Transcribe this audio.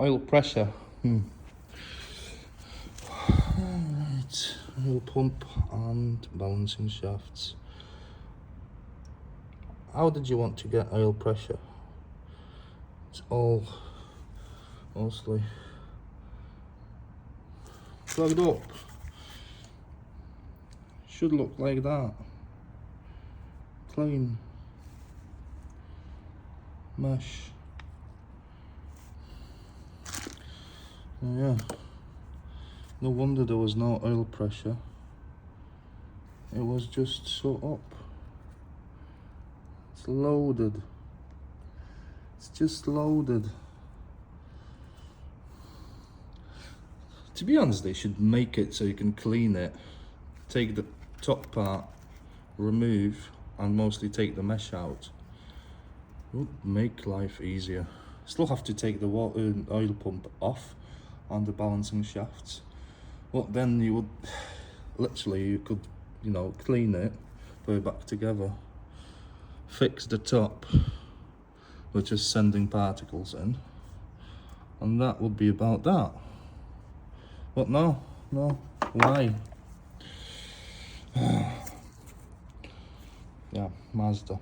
Oil pressure. Right, oil pump and balancing shafts. How did you want to get oil pressure? It's all mostly plugged up. Should look like that. Clean mesh. Oh yeah, no wonder there was no oil pressure. It was just so up. It's loaded. It's just loaded. To be honest, they should make it so you can clean it. Take the top part, remove, and mostly take the mesh out. It would make life easier. Still have to take the oil pump off and the balancing shafts. But then you would, literally, you could, you know, clean it, put it back together, fix the top with just sending particles in, and that would be about that. But no, why? Yeah, Mazda.